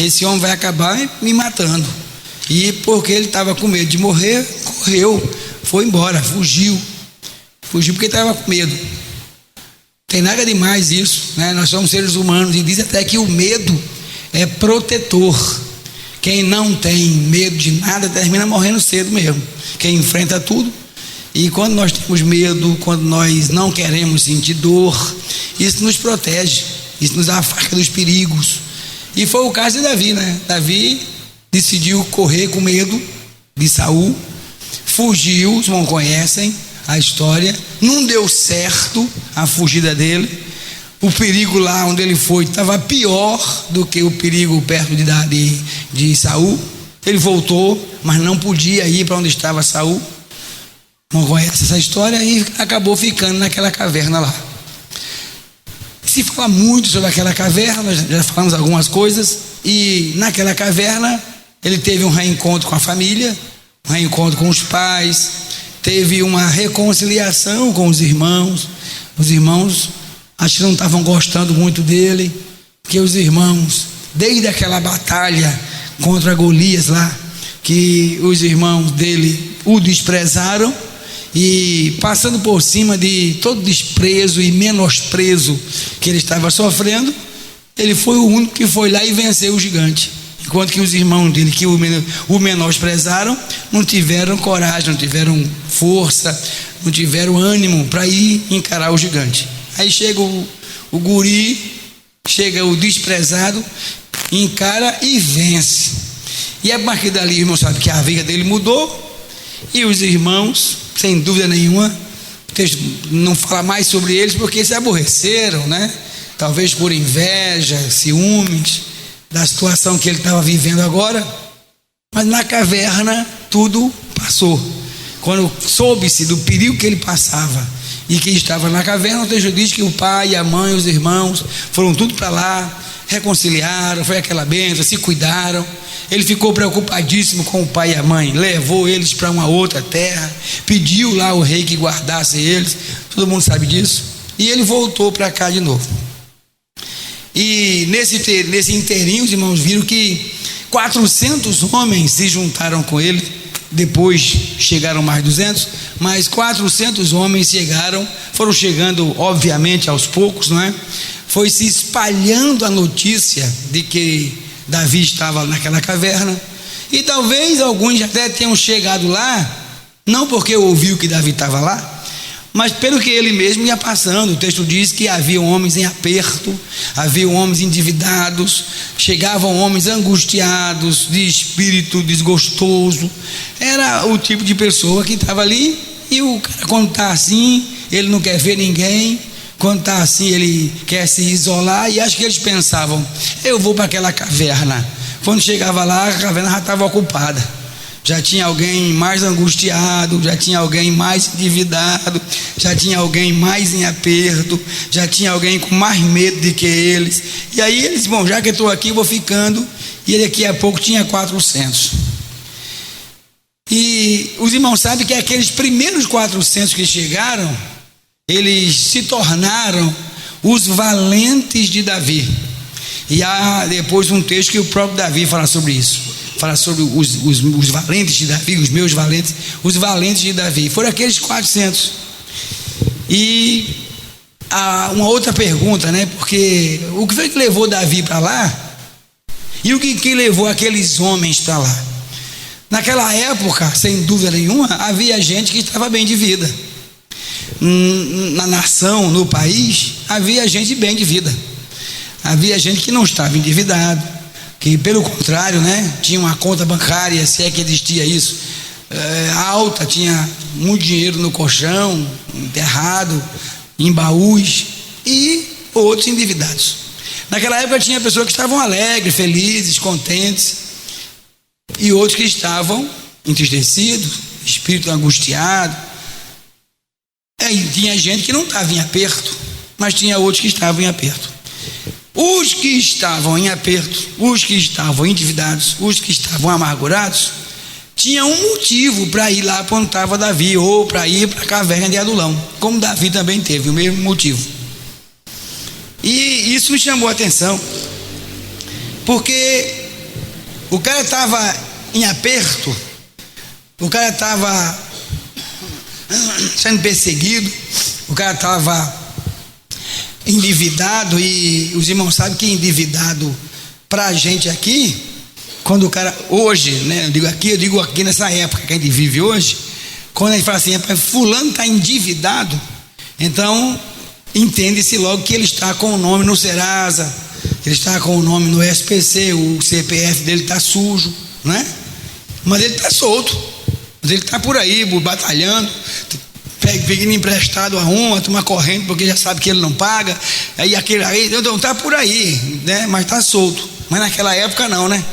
esse homem vai acabar me matando. E porque ele estava com medo de morrer, correu, foi embora, fugiu porque estava com medo. Tem nada demais isso, né? Nós somos seres humanos, e diz até que o medo é protetor. Quem não tem medo de nada termina morrendo cedo mesmo. Quem enfrenta tudo. E quando nós temos medo, quando nós não queremos sentir dor, isso nos protege, isso nos afasta dos perigos. E foi o caso de Davi, né? Davi decidiu correr com medo de Saul, fugiu, os irmãos conhecem a história, não deu certo a fugida dele. O perigo lá onde ele foi estava pior do que o perigo perto de Saul. Ele voltou, mas não podia ir para onde estava Saul. Não conhece essa história, e acabou ficando naquela caverna lá. Se fala muito sobre aquela caverna, nós já falamos algumas coisas, e naquela caverna ele teve um reencontro com a família, um reencontro com os pais, teve uma reconciliação com os irmãos. Os irmãos acho que não estavam gostando muito dele, porque os irmãos, desde aquela batalha contra Golias lá, que os irmãos dele o desprezaram, e passando por cima de todo desprezo e menosprezo que ele estava sofrendo, ele foi o único que foi lá e venceu o gigante, enquanto que os irmãos dele, que o menosprezaram, não tiveram coragem, não tiveram força, não tiveram ânimo para ir encarar o gigante. Aí chega o guri, chega o desprezado, encara e vence. E a partir dali, o irmão sabe que a vida dele mudou, e os irmãos, sem dúvida nenhuma, o texto não fala mais sobre eles porque se aborreceram, né? Talvez por inveja, ciúmes da situação que ele estava vivendo agora. Mas na caverna tudo passou. Quando soube-se do perigo que ele passava e que estava na caverna, o texto diz que o pai, a mãe, os irmãos foram tudo para lá, reconciliaram, foi aquela bênção, se cuidaram. Ele ficou preocupadíssimo com o pai e a mãe, levou eles para uma outra terra, pediu lá ao rei que guardasse eles, todo mundo sabe disso, e ele voltou para cá de novo. E nesse inteirinho, os irmãos viram que 400 homens se juntaram com ele. Depois chegaram mais 200, mas 400 homens foram chegando obviamente aos poucos, não é? Foi se espalhando a notícia de que Davi estava naquela caverna, e talvez alguns até tenham chegado lá, não porque ouviu que Davi estava lá, mas pelo que ele mesmo ia passando. O texto diz que havia homens em aperto, havia homens endividados, chegavam homens angustiados, de espírito desgostoso. Era o tipo de pessoa que estava ali, e o cara, quando está assim, ele não quer ver ninguém. Quando está assim, ele quer se isolar, e acho que eles pensavam: eu vou para aquela caverna. Quando chegava lá, a caverna já estava ocupada, já tinha alguém mais angustiado, já tinha alguém mais endividado, já tinha alguém mais em aperto, já tinha alguém com mais medo do que eles. E aí eles, bom, já que eu estou aqui, vou ficando. E daqui a pouco tinha 400. E os irmãos sabem que aqueles primeiros 400 que chegaram, eles se tornaram os valentes de Davi. E há depois um texto que o próprio Davi fala sobre isso, fala sobre os valentes de Davi, os meus valentes, os valentes de Davi. Foram aqueles 400. E há uma outra pergunta, né? Porque o que foi que levou Davi para lá? E o que levou aqueles homens para lá? Naquela época, sem dúvida nenhuma, havia gente que estava bem de vida. Na nação, no país, havia gente bem de vida. Havia gente que não estava endividado, que pelo contrário, né, tinha uma conta bancária, se é que existia isso, alta, tinha muito dinheiro no colchão, enterrado, em baús, e outros endividados. Naquela época tinha pessoas que estavam alegres, felizes, contentes, e outros que estavam entristecidos, espírito angustiado. E tinha gente que não estava em aperto, mas tinha outros que estavam em aperto. Os que estavam em aperto, os que estavam endividados, os que estavam amargurados, tinham um motivo para ir lá para onde estava Davi, ou para ir para a caverna de Adulão, como Davi também teve o mesmo motivo. E isso me chamou a atenção, porque o cara estava em aperto, o cara estava sendo perseguido, o cara estava endividado, e os irmãos sabem que endividado para a gente aqui, quando o cara, hoje, né, eu digo aqui nessa época que a gente vive hoje, quando a gente fala assim, fulano está endividado, então entende-se logo que ele está com o nome no Serasa, ele está com o nome no SPC, o CPF dele está sujo, né? Mas ele está solto, mas ele está por aí batalhando, pedindo emprestado a uma turma correndo, porque já sabe que ele não paga, aí aquele aí, então está por aí, né? Mas está solto. Mas naquela época não, né?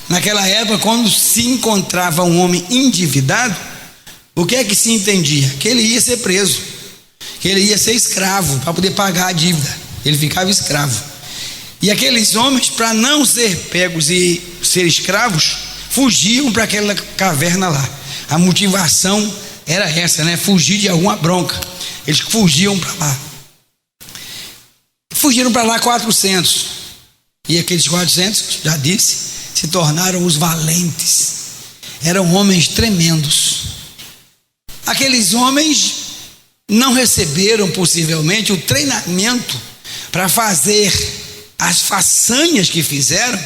Naquela época, quando se encontrava um homem endividado, o que é que se entendia? Que ele ia ser preso, que ele ia ser escravo para poder pagar a dívida, ele ficava escravo. E aqueles homens, para não ser pegos e ser escravos, fugiam para aquela caverna lá. A motivação era essa, né? Fugir de alguma bronca. Eles fugiam para lá. Fugiram para lá 400. E aqueles 400, já disse, se tornaram os valentes. Eram homens tremendos. Aqueles homens não receberam possivelmente o treinamento para fazer as façanhas que fizeram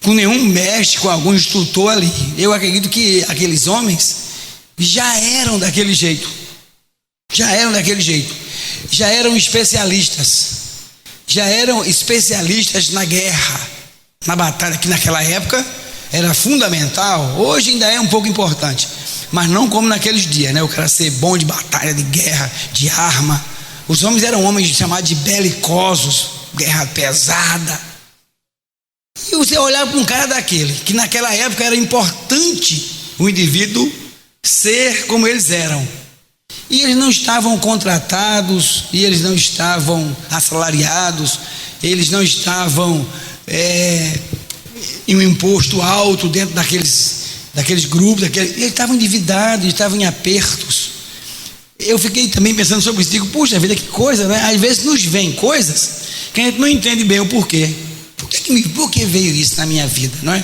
com nenhum mestre, com algum instrutor ali. Eu acredito que aqueles homens já eram daquele jeito, já eram especialistas na guerra, na batalha, que naquela época era fundamental. Hoje ainda é um pouco importante, mas não como naqueles dias, né? O cara ser bom de batalha, de guerra, de arma. Os homens eram homens chamados de belicosos, guerra pesada. E você olhar para um cara daquele, que naquela época era importante o indivíduo ser como eles eram. E eles não estavam contratados, e eles não estavam assalariados, eles não estavam em um imposto alto dentro daqueles grupos, eles estavam endividados, eles estavam em apertos. Eu fiquei também pensando sobre isso, digo, puxa vida, que coisa, né? Às vezes nos vêm coisas que a gente não entende bem o porquê. Por que veio isso na minha vida, não é?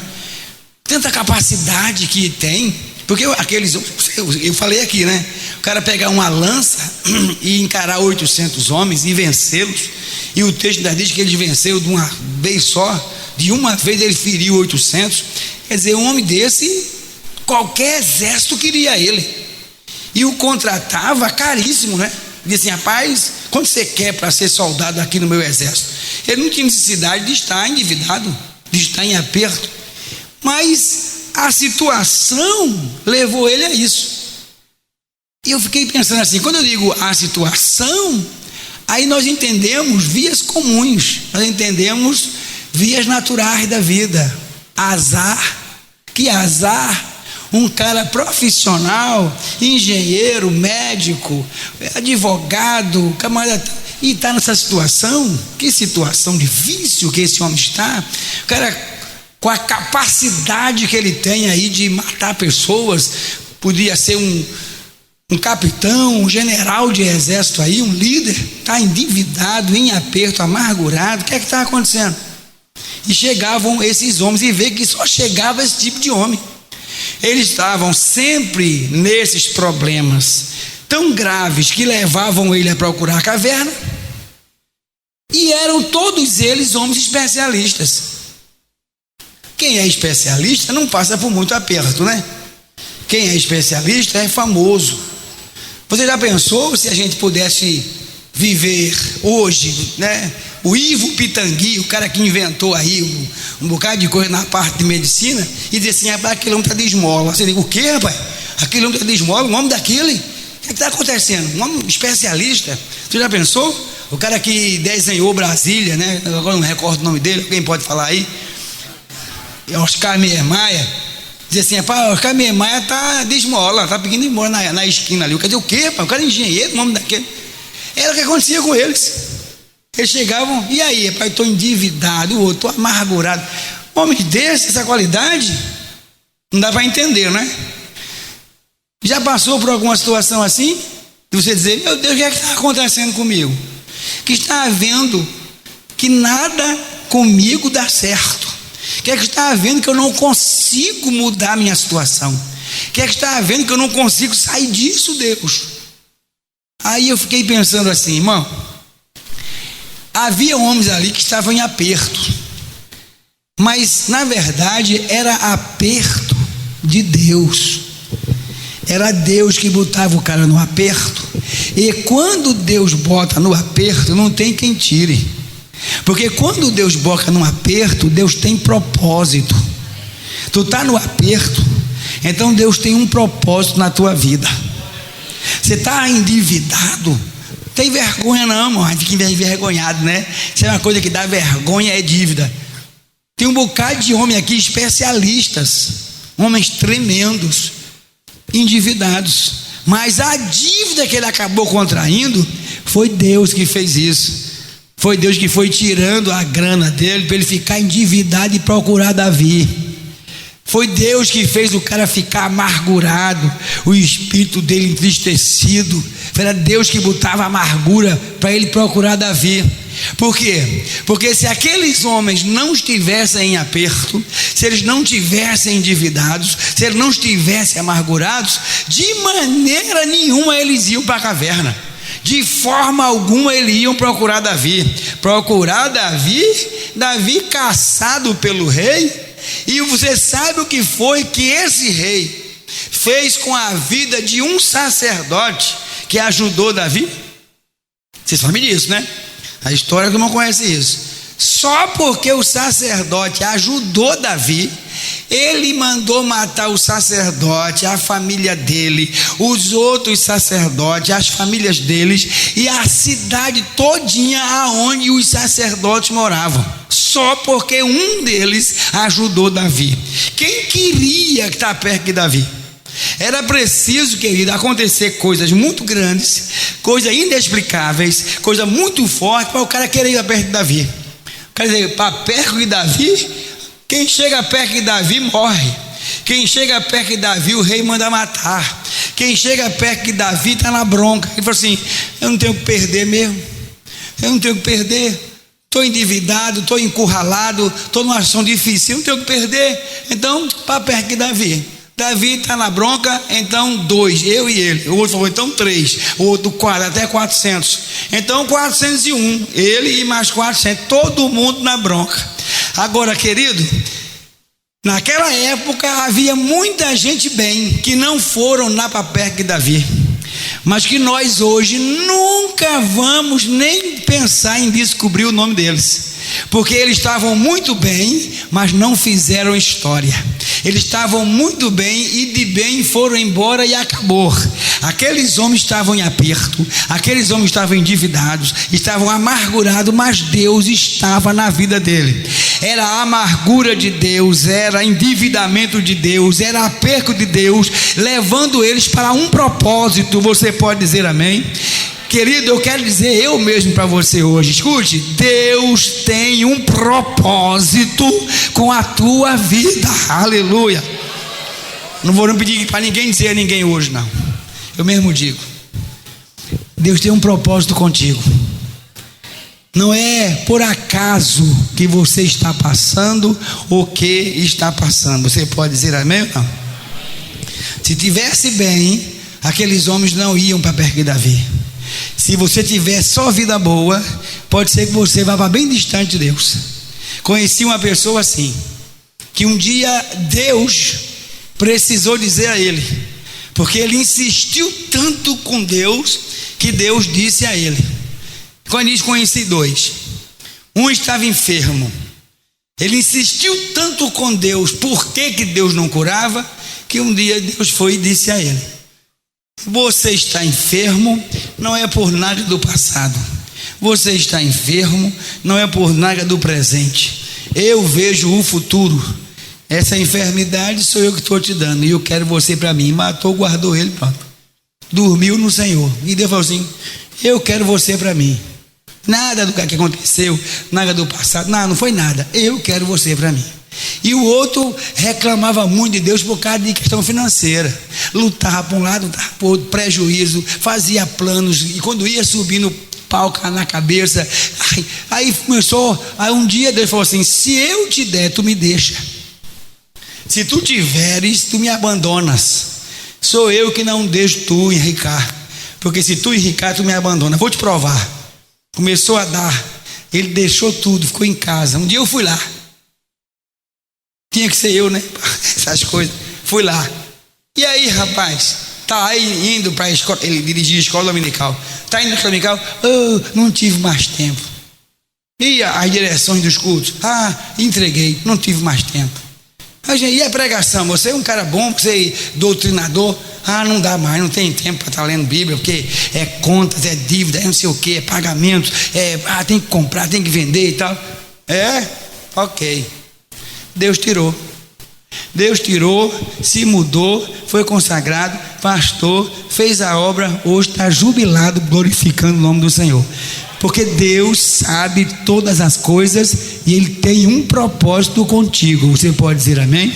Tanta capacidade que tem, porque eu falei aqui, né? O cara pegar uma lança e encarar 800 homens e vencê-los, e o texto ainda diz que eles venceram de uma vez só, de uma vez ele feriu 800, quer dizer, um homem desse, qualquer exército queria ele, e o contratava caríssimo, né? Dizia assim, rapaz, quanto você quer para ser soldado aqui no meu exército? Ele não tinha necessidade de estar endividado, de estar em aperto, mas a situação levou ele a isso. E eu fiquei pensando assim, quando eu digo a situação, aí nós entendemos vias comuns, nós entendemos vias naturais da vida. Azar, que azar, um cara profissional, engenheiro, médico, advogado, camarada, e está nessa situação, que situação difícil que esse homem está, o cara com a capacidade que ele tem aí de matar pessoas, podia ser um capitão, um general de exército aí, um líder, está endividado, em aperto, amargurado, o que é que está acontecendo? E chegavam esses homens, e vê que só chegava esse tipo de homem. Eles estavam sempre nesses problemas tão graves que levavam ele a procurar a caverna, e eram todos eles homens especialistas. Quem é especialista não passa por muito aperto, né? Quem é especialista é famoso. Você já pensou se a gente pudesse viver hoje, né? O Ivo Pitangui, o cara que inventou aí um bocado de coisa na parte de medicina, e diz assim, aquele homem está de esmola. Você diz, o quê, rapaz? Aquele homem está de esmola, o nome daquele? O que está acontecendo? Um homem especialista. Você já pensou? O cara que desenhou Brasília, né? Agora não recordo o nome dele, alguém pode falar aí? Oscar Niemeyer. Diz assim, Oscar Niemeyer está de esmola, está pedindo esmola na esquina ali. Quer dizer, o quê, rapaz? O cara é engenheiro, o nome daquele. Era o que acontecia com eles. Eles chegavam, e aí, pai, estou endividado, o outro, estou amargurado. Homens desses, essa qualidade, não dá para entender, né? Já passou por alguma situação assim? De você dizer, meu Deus, o que é que está acontecendo comigo? Que está havendo que nada comigo dá certo, Quem é que está vendo que eu não consigo mudar a minha situação? Quem é que está vendo que eu não consigo sair disso, Deus? Aí eu fiquei pensando assim, irmão, havia homens ali que estavam em aperto, mas na verdade era aperto de Deus. Era Deus que botava o cara no aperto. E quando Deus bota no aperto, não tem quem tire. Porque quando Deus bota no aperto, Deus tem propósito. Tu está no aperto, então Deus tem um propósito na tua vida. Você está endividado, tem vergonha não, irmão. A gente fica envergonhado, né? Isso é uma coisa que dá vergonha, é dívida. Tem um bocado de homem aqui, especialistas, homens tremendos, endividados, mas a dívida que ele acabou contraindo, foi Deus que fez isso. Foi Deus que foi tirando a grana dele para ele ficar endividado e procurar Davi. Foi Deus que fez o cara ficar amargurado, o espírito dele entristecido. Era Deus que botava amargura para ele procurar Davi. Por quê? Porque se aqueles homens não estivessem em aperto, se eles não estivessem endividados, se eles não estivessem amargurados, de maneira nenhuma eles iam para a caverna. De forma alguma eles iam procurar Davi. Procurar Davi, Davi caçado pelo rei. E você sabe o que foi que esse rei fez com a vida de um sacerdote que ajudou Davi? Vocês sabem disso, né? A história que não conhece isso. Só porque o sacerdote ajudou Davi, ele mandou matar o sacerdote, a família dele, os outros sacerdotes, as famílias deles e a cidade todinha aonde os sacerdotes moravam. Só porque um deles ajudou Davi. Quem queria estar perto de Davi? Era preciso, querido, acontecer coisas muito grandes, coisas inexplicáveis, coisas muito fortes para o cara querer ir perto de Davi. Quer dizer, para perto de Davi, quem chega perto de Davi morre. Quem chega perto de Davi, o rei manda matar. Quem chega perto de Davi está na bronca. Ele falou assim: eu não tenho o que perder mesmo. Eu não tenho o que perder. Estou endividado, estou encurralado, estou numa ação difícil, não tenho o que perder. Então, para perto de Davi. Davi está na bronca, então 2, eu e ele. O outro falou, então 3. O outro 4, até 400. Então 401, ele e mais 400, todo mundo na bronca. Agora, querido, naquela época havia muita gente bem que não foram lá para perto de Davi, mas que nós hoje nunca vamos nem pensar em descobrir o nome deles, porque eles estavam muito bem, mas não fizeram história. Eles estavam muito bem e de bem foram embora e acabou. Aqueles homens estavam em aperto, aqueles homens estavam endividados, estavam amargurados, mas Deus estava na vida dele. Era a amargura de Deus, era endividamento de Deus, era aperto de Deus, levando eles para um propósito. Você pode dizer amém? Querido, eu quero dizer eu mesmo para você hoje, escute, Deus tem um propósito com a tua vida, aleluia. Não vou pedir para ninguém dizer a ninguém hoje não, eu mesmo digo, Deus tem um propósito contigo. Não é por acaso que você está passando o que está passando. Você pode dizer amém ou não? Se tivesse bem, aqueles homens não iam para perto de Davi. Se você tiver só vida boa, pode ser que você vá para bem distante de Deus. Conheci uma pessoa assim, que um dia Deus precisou dizer a ele, porque ele insistiu tanto com Deus, que Deus disse a ele. Quando diz conheci 2, um estava enfermo, ele insistiu tanto com Deus, por que Deus não curava, que um dia Deus foi e disse a ele: você está enfermo, não é por nada do passado. Você está enfermo, não é por nada do presente. Eu vejo o futuro. Essa enfermidade sou eu que estou te dando, e eu quero você para mim. Matou, guardou ele, pronto. Dormiu no Senhor. E Deus falou assim: eu quero você para mim. Nada do que aconteceu, nada do passado, não foi nada. Eu quero você para mim. E o outro reclamava muito de Deus por causa de questão financeira, lutava para um lado, lutava para o outro, prejuízo, fazia planos, e quando ia subindo pau na cabeça. Aí começou, aí um dia Deus falou assim: se eu te der, tu me deixa. Se tu tiveres, tu me abandonas. Sou eu que não deixo tu enricar, porque se tu enricar, tu me abandona. Vou te provar. Começou a dar, ele deixou tudo, ficou em casa. Um dia eu fui lá, tinha que ser eu, né? Essas coisas. Fui lá. E aí, rapaz, tá aí indo para a escola. Ele dirigia a escola dominical. Tá indo para a escola dominical. Não tive mais tempo. E as direções dos cultos? Entreguei, não tive mais tempo. E a pregação? Você é um cara bom, você é doutrinador. Não dá mais, não tem tempo para estar lendo Bíblia, porque é contas, é dívida, é não sei o que, é pagamento, tem que comprar, tem que vender e tal. Ok. Deus tirou, se mudou, foi consagrado, pastor, fez a obra, hoje está jubilado, glorificando o nome do Senhor. Porque Deus sabe todas as coisas e Ele tem um propósito contigo. Você pode dizer amém?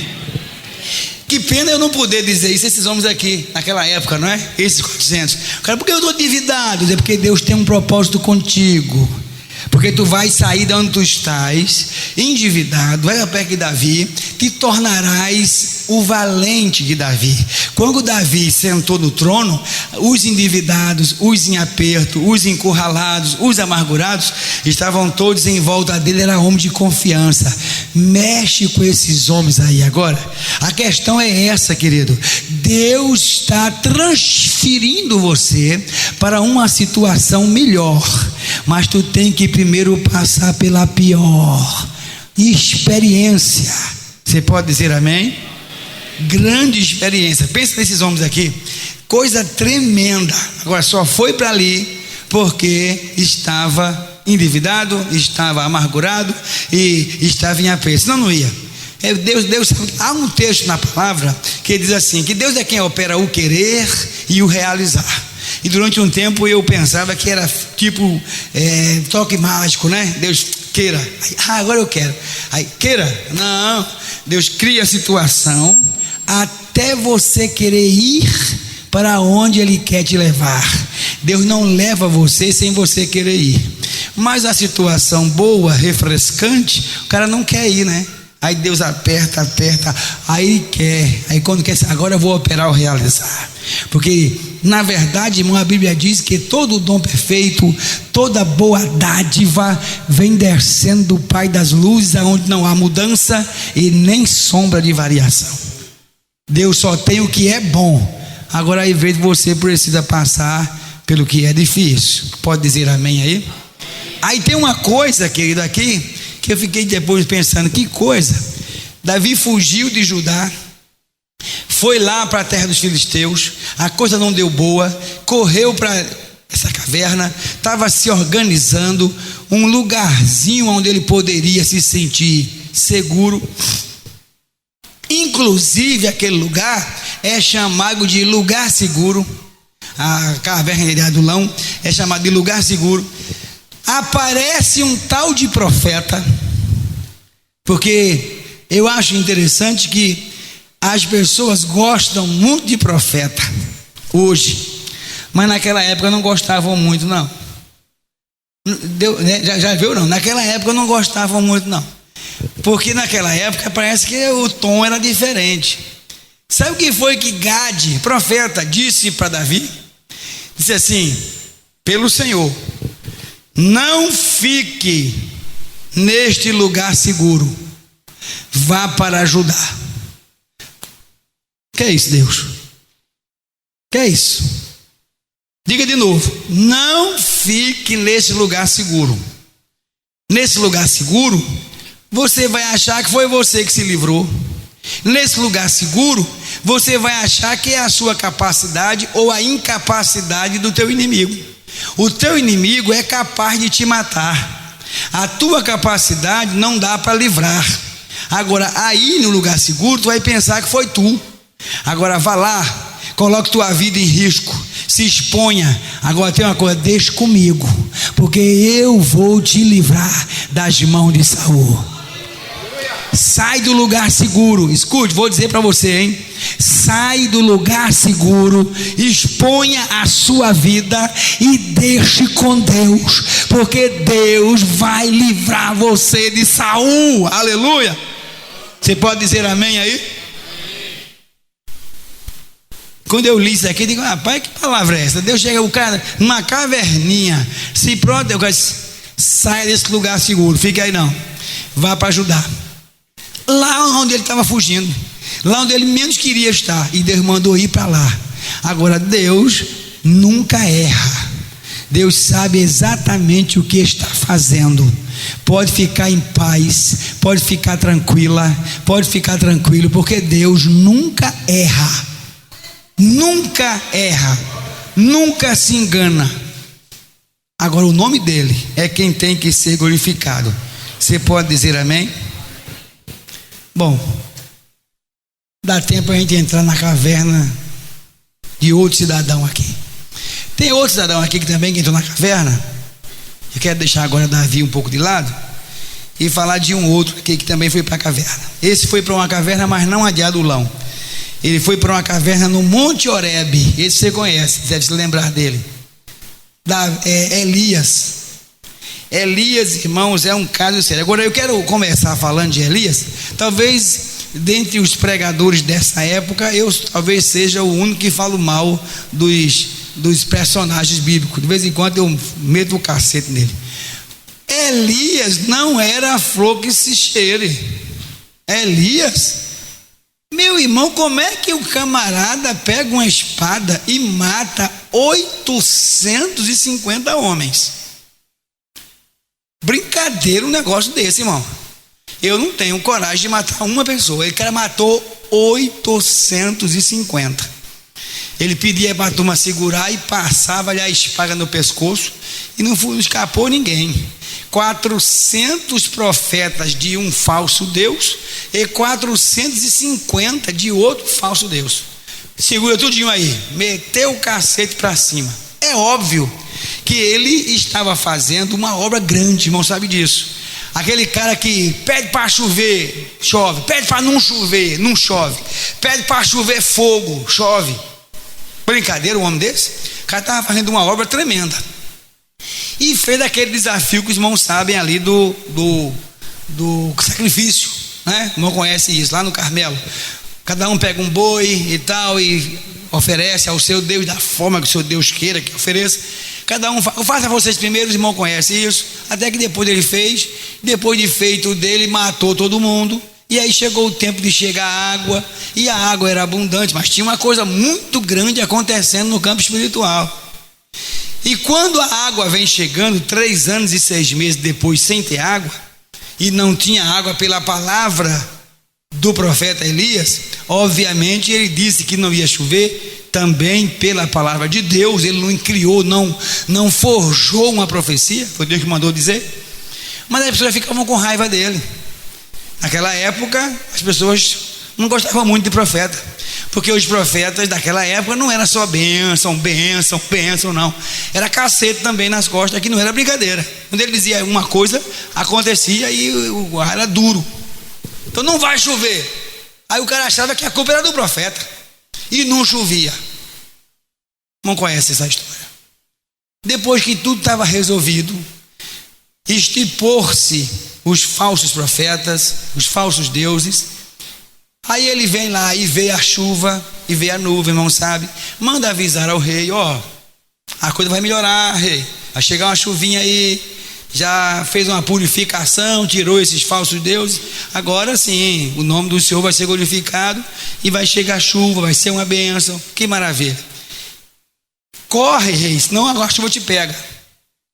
Que pena eu não poder dizer isso, esses homens aqui, naquela época, não é? Esses 400. Cara, por que eu estou endividado? É porque Deus tem um propósito contigo. Porque tu vais sair de onde tu estás, endividado, vai a pé de Davi, te tornarás o valente de Davi. Quando Davi sentou no trono, os endividados, os em aperto, os encurralados, os amargurados, estavam todos em volta dele, era homem de confiança. Mexe com esses homens aí agora. A questão é essa, querido. Deus está transferindo você para uma situação melhor, mas tu tem que primeiro passar pela pior experiência. Você pode dizer amém? Grande experiência. Pensa nesses homens aqui, coisa tremenda. Agora só foi para ali porque estava endividado, estava amargurado e estava em aperto, senão não ia. Deus, há um texto na palavra que diz assim, que Deus é quem opera o querer e o realizar. E durante um tempo eu pensava que era tipo toque mágico, né? Deus queira, agora eu quero, aí queira, não, Deus cria a situação até você querer ir para onde Ele quer te levar. Deus não leva você sem você querer ir, mas a situação boa, refrescante, o cara não quer ir, né? Aí Deus aperta, aí quer, aí quando quer, agora eu vou operar ou realizar. Porque na verdade, irmão, a Bíblia diz que todo dom perfeito, toda boa dádiva vem descendo do Pai das luzes, aonde não há mudança e nem sombra de variação. Deus só tem o que é bom. Agora às vezes você precisa passar pelo que é difícil. Pode dizer amém aí? Aí tem uma coisa, querido, aqui que eu fiquei depois pensando, que coisa. Davi fugiu de Judá, foi lá para a terra dos filisteus, a coisa não deu boa, correu para essa caverna, estava se organizando um lugarzinho onde ele poderia se sentir seguro. Inclusive aquele lugar é chamado de lugar seguro. A caverna de Adulão é chamada de lugar seguro. Aparece um tal de profeta, porque eu acho interessante que as pessoas gostam muito de profeta hoje, mas naquela época não gostavam muito, não. Já viu, não? Naquela época não gostavam muito, não, porque naquela época parece que o tom era diferente. Sabe o que foi que Gade, profeta, disse para Davi? Disse assim: pelo Senhor, não fique neste lugar seguro, vá para Judá. Que é isso, Deus? Que é isso? Diga de novo: não fique nesse lugar seguro. Nesse lugar seguro, você vai achar que foi você que se livrou. Nesse lugar seguro, você vai achar que é a sua capacidade ou a incapacidade do teu inimigo. O teu inimigo é capaz de te matar. A tua capacidade não dá para livrar. Agora, aí no lugar seguro, tu vai pensar que foi tu. Agora, vá lá, coloque tua vida em risco, se exponha. Agora tem uma coisa: deixa comigo, porque eu vou te livrar das mãos de Saul. Sai do lugar seguro. Escute, vou dizer para você, hein? sai do lugar seguro, exponha a sua vida e deixe com Deus, porque Deus vai livrar você de Saul. Aleluia. Você pode dizer amém aí? Quando eu li isso aqui, eu digo, rapaz, que palavra é essa? Deus chega o cara numa caverninha, se pronto, eu disse, sai desse lugar seguro, fica aí não, vá para Judá, lá onde ele estava fugindo, lá onde ele menos queria estar, e Deus mandou ir para lá. Agora, Deus nunca erra, Deus sabe exatamente o que está fazendo. Pode ficar em paz, pode ficar tranquila, pode ficar tranquilo, porque Deus nunca erra. Nunca erra, nunca se engana. Agora o nome dele é quem tem que ser glorificado. Você pode dizer amém? Bom, dá tempo a gente entrar na caverna de outro cidadão aqui. Tem outro cidadão aqui que também entrou na caverna. Eu quero deixar agora Davi um pouco de lado e falar de um outro aqui que também foi para a caverna. Esse foi para uma caverna, mas não a de Adulão. Ele foi para uma caverna no Monte Horebe. Esse você conhece, deve se lembrar dele. Elias. Elias, irmãos, é um caso sério. Agora eu quero começar falando de Elias. Talvez dentre os pregadores dessa época, eu talvez seja o único que falo mal dos personagens bíblicos. De vez em quando eu meto o cacete nele. Elias não era a flor que se cheire. Elias, meu irmão, como é que o camarada pega uma espada e mata 850 homens? Brincadeira um negócio desse, irmão. Eu não tenho coragem de matar uma pessoa. Ele, cara, matou 850. Ele pedia para a turma segurar e passava-lhe a espada no pescoço e não escapou ninguém. 400 profetas de um falso Deus e 450 de outro falso Deus. Segura tudinho aí, meteu o cacete para cima. É óbvio que ele estava fazendo uma obra grande, irmão, sabe disso. Aquele cara que pede para chover, chove, pede para não chover, não chove, pede para chover fogo, chove. Brincadeira, um homem desse? O cara estava fazendo uma obra tremenda. E fez aquele desafio que os irmãos sabem ali do sacrifício, né? O irmão conhece isso, lá no Carmelo. Cada um pega um boi e tal e oferece ao seu Deus da forma que o seu Deus queira que ofereça. Cada um faça vocês primeiro, os irmãos conhecem isso. Até que depois ele fez, depois de feito dele, matou todo mundo. E aí chegou o tempo de chegar a água, e a água era abundante, mas tinha uma coisa muito grande acontecendo no campo espiritual. E quando a água vem chegando, 3 anos e 6 meses depois, sem ter água, e não tinha água pela palavra do profeta Elias, obviamente ele disse que não ia chover, também pela palavra de Deus. Ele não criou, não forjou uma profecia, foi Deus que mandou dizer. Mas as pessoas ficavam com raiva dele. Naquela época, as pessoas não gostavam muito de profeta, porque os profetas daquela época não era só bênção, não. Era cacete também nas costas, que não era brincadeira. Quando ele dizia uma coisa, acontecia e o ar era duro. Então não vai chover. Aí o cara achava que a culpa era do profeta e não chovia. Não conhece essa história. Depois que tudo estava resolvido, estipou-se os falsos profetas, os falsos deuses. Aí ele vem lá e vê a chuva e vê a nuvem, irmão, sabe? Manda avisar ao rei, ó, a coisa vai melhorar, rei. Vai chegar uma chuvinha aí, já fez uma purificação, tirou esses falsos deuses. Agora sim, o nome do Senhor vai ser glorificado e vai chegar chuva, vai ser uma bênção. Que maravilha. Corre, rei, senão a chuva te pega.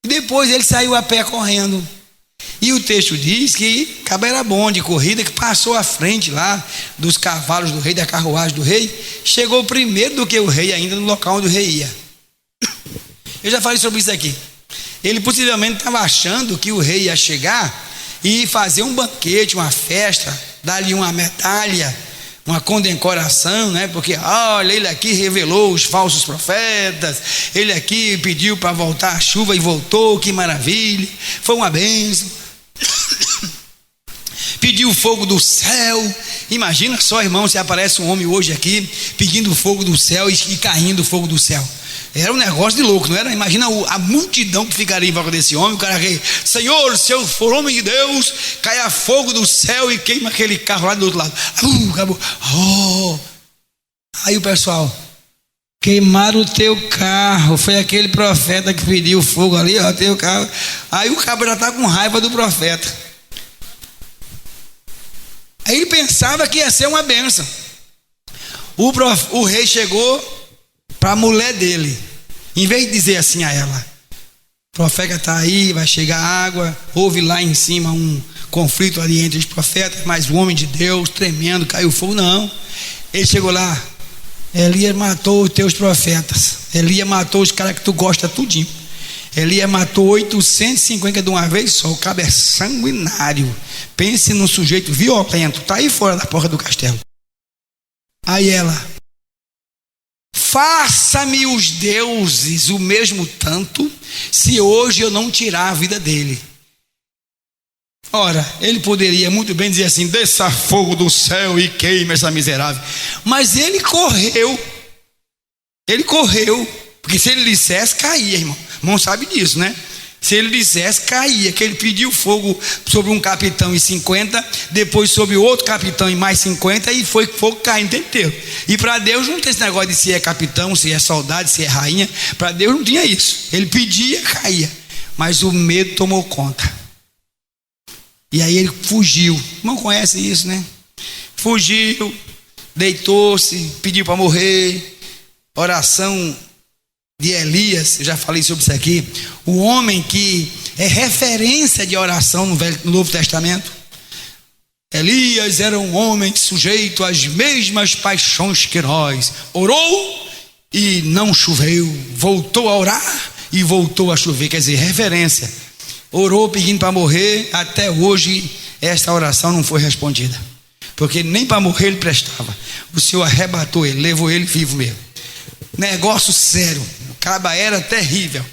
E depois ele saiu a pé correndo. E o texto diz que cabo era bom de corrida, que passou à frente lá dos cavalos do rei, da carruagem do rei, chegou primeiro do que o rei ainda no local onde o rei ia. Eu já falei sobre isso aqui. Ele possivelmente estava achando que o rei ia chegar e fazer um banquete, uma festa, dar-lhe uma medalha, uma condecoração, né? Porque olha, ele aqui revelou os falsos profetas, ele aqui pediu para voltar a chuva e voltou, que maravilha, foi uma bênção. pediu fogo do céu. Imagina só, irmão, se aparece um homem hoje aqui pedindo fogo do céu e caindo fogo do céu. Era um negócio de louco, não era? Imagina a multidão que ficaria em volta desse homem. O cara que, Senhor, se eu for homem de Deus, caia fogo do céu e queima aquele carro lá do outro lado. Acabou. Aí o pessoal, queimaram o teu carro. Foi aquele profeta que pediu fogo ali, ó, teu carro. Aí o cabo já está com raiva do profeta. Aí ele pensava que ia ser uma bênção. O rei chegou para a mulher dele, em vez de dizer assim a ela: o profeta está aí, vai chegar água. Houve lá em cima um conflito ali entre os profetas, mas o homem de Deus tremendo, caiu fogo. Não, ele chegou lá: Elias matou os teus profetas, Elias matou os caras que tu gosta tudinho, Elias matou 850 de uma vez só. O cabo é sanguinário. Pense num sujeito violento, está aí fora da porta do castelo. Aí ela: faça-me os deuses o mesmo tanto, se hoje eu não tirar a vida dele. Ora, ele poderia muito bem dizer assim: desça fogo do céu e queime essa miserável. Mas ele correu, porque se ele dissesse, caía, irmão. Irmão sabe disso, né? Se ele dissesse, caía. Que ele pediu fogo sobre um capitão e 50, depois sobre outro capitão e mais 50, e foi fogo caindo inteiro. E para Deus não tem esse negócio de se é capitão, se é soldado, se é rainha. Para Deus não tinha isso. Ele pedia, caía. Mas o medo tomou conta. E aí ele fugiu. Não conhece isso, né? Fugiu, deitou-se, pediu para morrer. Oração de Elias, eu já falei sobre isso aqui. O homem que é referência de oração no Novo Testamento. Elias era um homem sujeito às mesmas paixões que nós. Orou e não choveu. Voltou a orar e voltou a chover. Quer dizer, referência. Orou pedindo para morrer. Até hoje esta oração não foi respondida, porque nem para morrer ele prestava. O Senhor arrebatou ele, levou ele vivo mesmo. Negócio sério. O caba era terrível.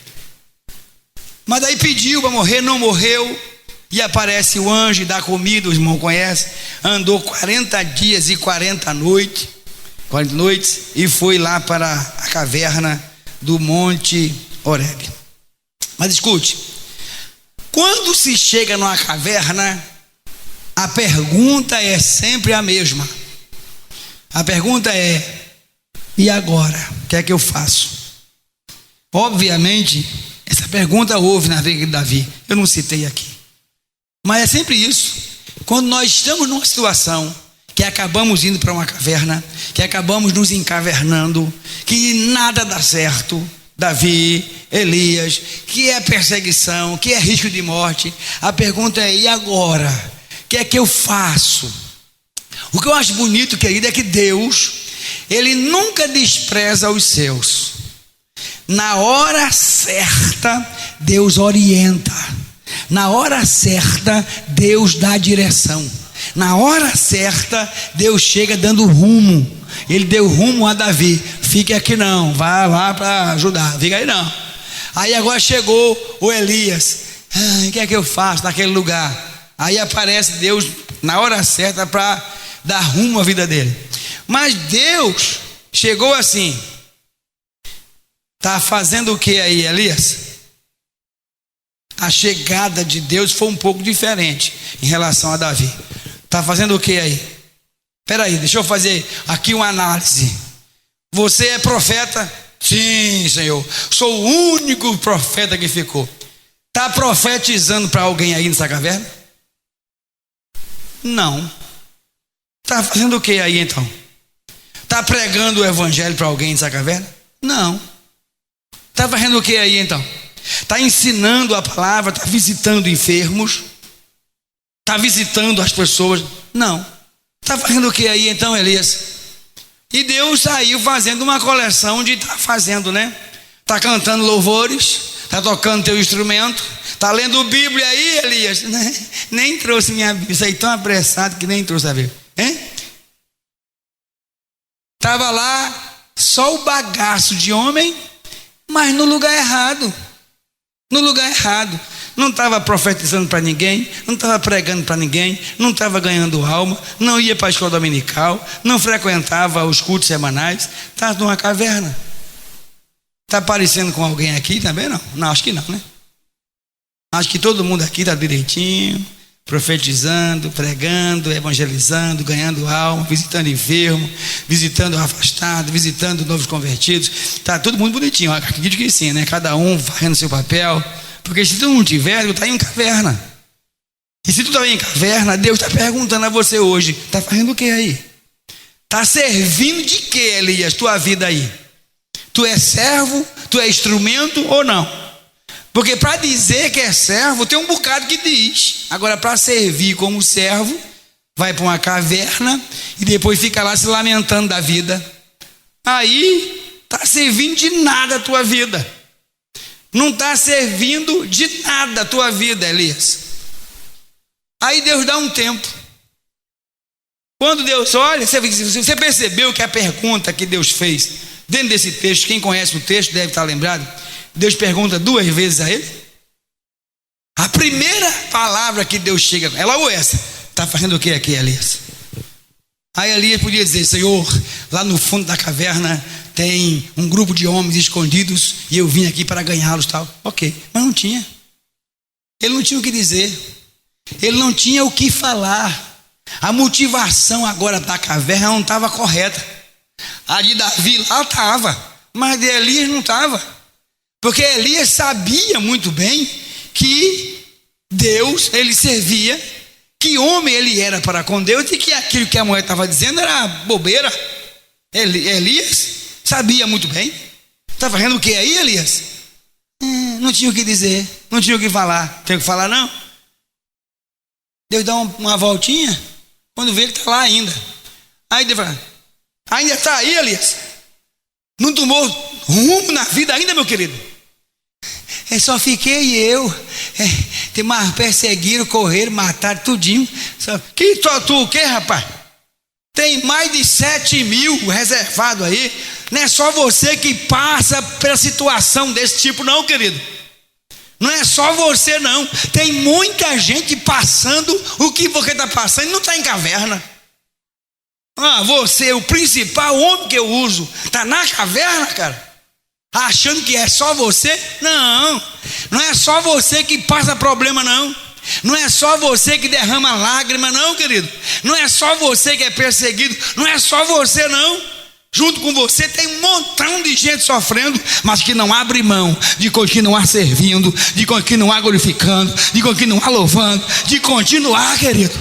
Mas daí pediu para morrer, não morreu. E aparece o anjo e dá comida, o irmão conhece. Andou 40 dias e 40 noites e foi lá para a caverna do Monte Horebe. Mas escute, quando se chega numa caverna, a pergunta é sempre a mesma. A pergunta é: e agora? O que é que eu faço? Obviamente, essa pergunta houve na vida de Davi. Eu não citei aqui. Mas é sempre isso. Quando nós estamos numa situação que acabamos indo para uma caverna, que acabamos nos encavernando, que nada dá certo, Davi, Elias, que é perseguição, que é risco de morte, a pergunta é: e agora? O que é que eu faço? O que eu acho bonito, querido, é que Deus, Ele nunca despreza os seus. Na hora certa, Deus orienta. Na hora certa, Deus dá direção. Na hora certa, Deus chega dando rumo. Ele deu rumo a Davi: fique aqui não, vá lá para ajudar, fica aí não. Aí agora chegou o Elias: o que é que eu faço naquele lugar? Aí aparece Deus na hora certa para dar rumo à vida dele. Mas Deus chegou assim: está fazendo o que aí, Elias? A chegada de Deus foi um pouco diferente em relação a Davi. Está fazendo o que aí? Espera aí, deixa eu fazer aqui uma análise. Você é profeta? Sim, Senhor. Sou o único profeta que ficou. Está profetizando para alguém aí nessa caverna? Não. Está fazendo o que aí então? Está pregando o evangelho para alguém nessa caverna? Não. Está fazendo o que aí então? Está ensinando a palavra, está visitando enfermos, está visitando as pessoas? Não. Está fazendo o que aí então, Elias? E Deus saiu fazendo uma coleção de está fazendo, né? Está cantando louvores, está tocando teu instrumento, está lendo Bíblia aí, Elias? Nem trouxe minha Bíblia, saí tão apressado que nem trouxe a Bíblia. Estava lá só o bagaço de homem, mas no lugar errado. No lugar errado. não estava profetizando para ninguém, não estava pregando para ninguém, não estava ganhando alma, não ia para a escola dominical, não frequentava os cultos semanais, estava numa caverna. Está parecendo com alguém aqui também? Não? Não, acho que não, né? Acho que todo mundo aqui está direitinho, profetizando, pregando, evangelizando, ganhando alma, visitando enfermo, visitando afastado, visitando novos convertidos. Está todo mundo bonitinho, acredito que sim, né? Cada um fazendo seu papel, porque se tu não tiver, tu está em caverna. E se tu está em caverna, Deus está perguntando a você hoje: está fazendo o que aí? Está servindo de que, Elias, tua vida aí? Tu é servo, tu é instrumento ou não? Porque para dizer que é servo, tem um bocado que diz. Agora, para servir como servo, vai para uma caverna e depois fica lá se lamentando da vida. Aí, está servindo de nada a tua vida. Não está servindo de nada a tua vida, Elias. Aí Deus dá um tempo. Quando Deus olha, você percebeu que a pergunta que Deus fez dentro desse texto, quem conhece o texto deve estar lembrado, Deus pergunta 2 vezes a ele. A primeira palavra que Deus chega, ela ou essa: está fazendo o que aqui, Elias? Aí Elias podia dizer: Senhor, lá no fundo da caverna tem um grupo de homens escondidos e eu vim aqui para ganhá-los, tal. Ok, mas não tinha. Ele não tinha o que dizer. Ele não tinha o que falar. A motivação agora da caverna não estava correta. A de Davi lá estava, mas de Elias não estava. Porque Elias sabia muito bem que Deus, ele servia, que homem ele era para com Deus, e que aquilo que a mulher estava dizendo era bobeira. Elias sabia muito bem. Está fazendo o que aí, Elias? Não tinha o que dizer, não tinha o que falar. Tem o que falar, não? Deus dá uma voltinha, quando vê ele está lá ainda. Aí Deus fala: ainda está aí, Elias? Não tomou rumo na vida ainda, meu querido? Só fiquei eu. Tem mais perseguiram, correram, mataram tudinho. Que tu o que, rapaz? Tem mais de 7.000 reservado aí. Não é só você que passa pela situação desse tipo, não, querido. Não é só você, não. Tem muita gente passando o que você está passando e não está em caverna. Você, o principal homem que eu uso, está na caverna, cara? Achando que é só você? Não, não é só você que passa problema, não. Não é só você que derrama lágrima, não, querido. Não é só você que é perseguido. Não é só você, não. Junto com você tem um montão de gente sofrendo, mas que não abre mão de continuar servindo, de continuar glorificando, de continuar louvando, de continuar, querido.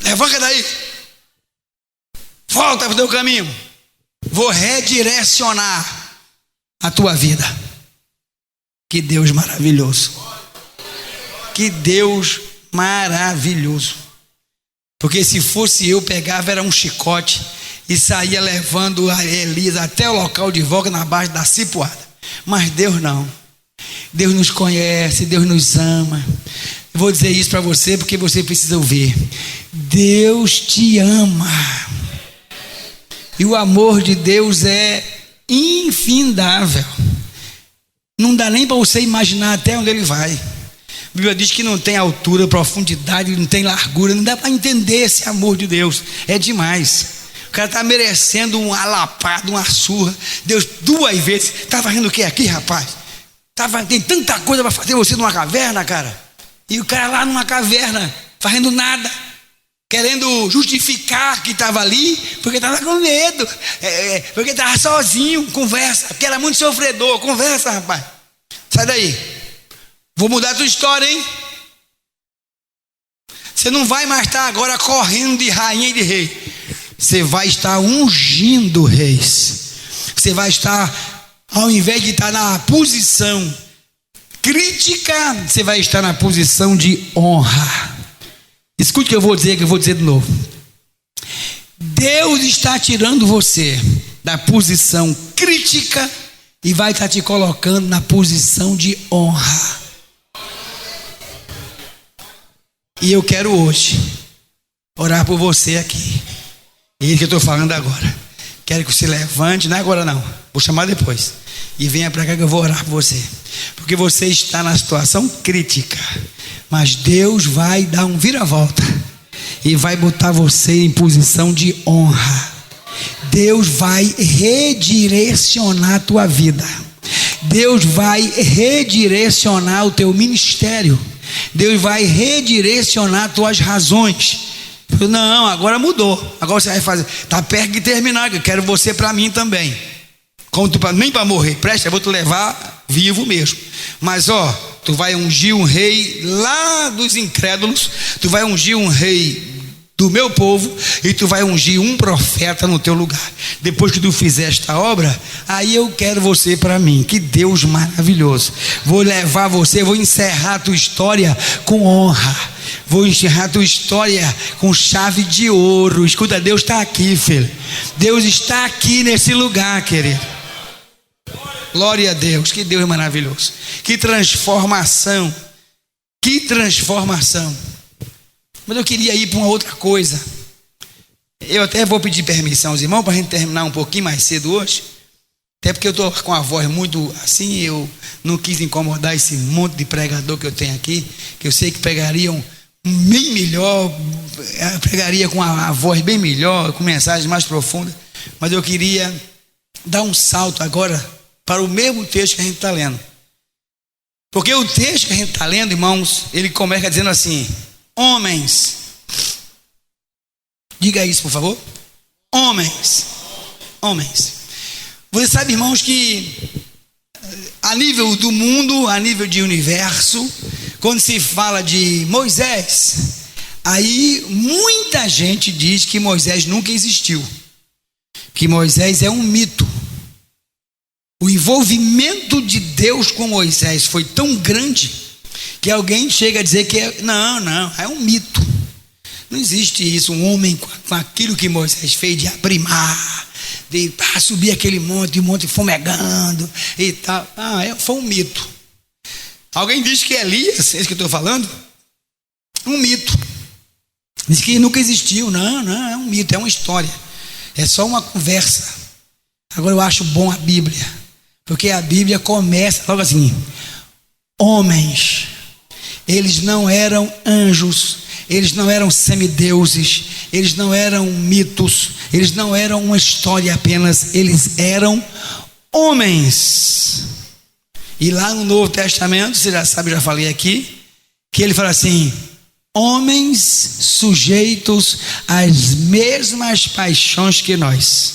Levanta daí. Volta para o teu caminho. Vou redirecionar a tua vida. Que Deus maravilhoso. Que Deus maravilhoso. Porque se fosse eu, pegava era um chicote e saía levando a Elias até o local de volta na base da cipuada. Mas Deus não. Deus nos conhece, Deus nos ama. Eu vou dizer isso para você porque você precisa ouvir. Deus te ama. E o amor de Deus é infindável. Não dá nem para você imaginar até onde ele vai. A Bíblia diz que não tem altura, profundidade, não tem largura. Não dá para entender esse amor de Deus. É demais. O cara está merecendo um alapado, uma surra. Deus 2 vezes. Está fazendo o que aqui, rapaz? Tem tanta coisa para fazer você numa caverna, cara. E o cara lá numa caverna, fazendo nada. Querendo justificar que estava ali, porque estava com medo, porque estava sozinho. Conversa, porque era muito sofredor. Conversa, rapaz. Sai daí. Vou mudar a tua história, hein? Você não vai mais estar agora correndo de rainha e de rei. Você vai estar ungindo reis. Você vai estar, ao invés de estar na posição crítica, você vai estar na posição de honra. Escute o que eu vou dizer de novo. Deus está tirando você da posição crítica e vai estar te colocando na posição de honra. E eu quero hoje orar por você aqui. É isso que eu estou falando agora. quero que você levante, não é agora não, vou chamar depois, e venha para cá que eu vou orar por você, porque você está na situação crítica, mas Deus vai dar um vira-volta e vai botar você em posição de honra. Deus vai redirecionar a tua vida, Deus vai redirecionar o teu ministério, Deus vai redirecionar tuas razões. Não, agora mudou, agora você vai fazer, está perto de terminar, eu quero você para mim também, nem para morrer, presta, eu vou te levar vivo mesmo, mas tu vai ungir um rei lá dos incrédulos, tu vai ungir um rei do meu povo, e tu vai ungir um profeta no teu lugar. Depois que tu fizer esta obra, aí eu quero você para mim. Que Deus maravilhoso. Vou levar você, vou encerrar a tua história com honra, vou encerrar a tua história com chave de ouro. Escuta, Deus está aqui, filho, Deus está aqui nesse lugar, querido. Glória a Deus, que Deus maravilhoso, que transformação, que transformação. Mas eu queria ir para uma outra coisa. Eu até vou pedir permissão aos irmãos para a gente terminar um pouquinho mais cedo hoje, até porque eu estou com a voz muito assim, eu não quis incomodar esse monte de pregador que eu tenho aqui, que eu sei que pregariam bem melhor, pregaria com a voz bem melhor, com mensagens mais profundas, mas eu queria dar um salto agora para o mesmo texto que a gente está lendo, porque o texto que a gente está lendo, irmãos, ele começa dizendo assim: homens, diga isso por favor, homens. Você sabe, irmãos, que a nível do mundo, a nível de universo, quando se fala de Moisés, aí muita gente diz que Moisés nunca existiu, que Moisés é um mito. O envolvimento de Deus com Moisés foi tão grande que alguém chega a dizer que não, é um mito. Não existe isso, um homem com aquilo que Moisés fez de abrir mar, de subir aquele monte, o monte fumegando e tal. Foi um mito. Alguém diz que Elias, é isso que eu estou falando, um mito. Diz que nunca existiu. Não, é um mito, é uma história, é só uma conversa. Agora eu acho bom a Bíblia, porque a Bíblia começa logo assim: homens. Eles não eram anjos, eles não eram semideuses, eles não eram mitos, eles não eram uma história apenas, eles eram homens. E lá no Novo Testamento, você já sabe, já falei aqui, que ele fala assim: homens sujeitos às mesmas paixões que nós.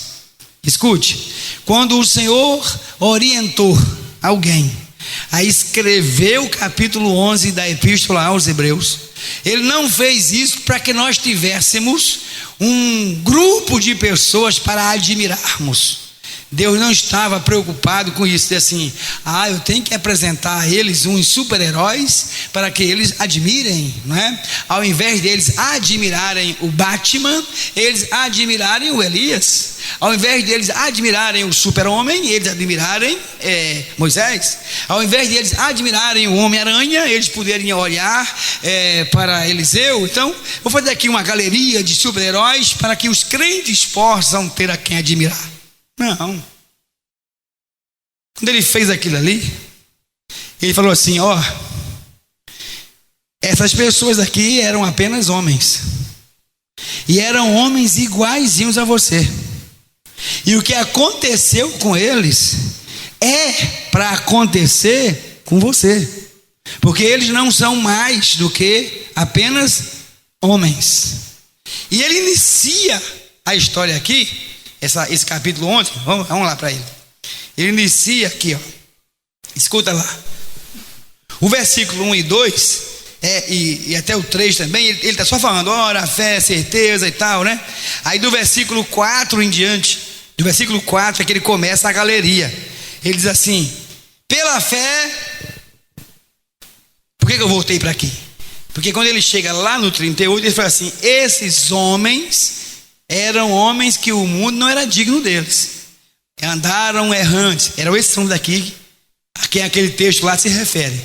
Escute, quando o Senhor orientou alguém a escrever o capítulo 11 da Epístola aos Hebreus, ele não fez isso para que nós tivéssemos um grupo de pessoas para admirarmos. Deus não estava preocupado com isso, de assim: eu tenho que apresentar a eles uns super-heróis para que eles admirem, não é? Ao invés deles admirarem o Batman, eles admirarem o Elias. Ao invés deles admirarem o super-homem, eles admirarem Moisés. Ao invés deles admirarem o Homem-Aranha, eles poderiam olhar para Eliseu. Então, vou fazer aqui uma galeria de super-heróis para que os crentes possam ter a quem admirar. Não. Quando ele fez aquilo ali, ele falou assim: essas pessoas aqui eram apenas homens, e eram homens iguaizinhos a você, e o que aconteceu com eles é para acontecer com você, porque eles não são mais do que apenas homens. E ele inicia a história aqui, esse capítulo 11, vamos lá para ele. Ele inicia aqui, escuta lá, o versículo 1 e 2, e até o 3 também, ele está só falando ora, fé, certeza e tal, né? Aí do versículo 4 em diante, do versículo 4 é que ele começa a galeria. Ele diz assim: pela fé. Por que eu voltei para aqui? Porque quando ele chega lá no 38, ele fala assim: esses homens eram homens que o mundo não era digno deles, andaram errantes. Eram esses homens daqui a quem aquele texto lá se refere.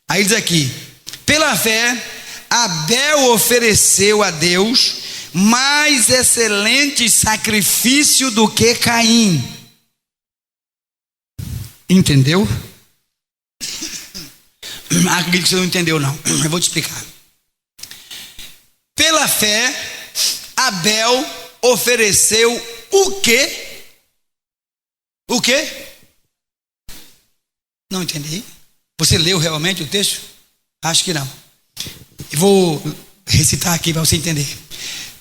Aí diz aqui: pela fé Abel ofereceu a Deus mais excelente sacrifício do que Caim. Entendeu? Acredito que você não entendeu, não. Eu vou te explicar. Pela fé, Abel ofereceu o quê? O quê? Não entendi. Você leu realmente o texto? Acho que não. Eu vou recitar aqui para você entender.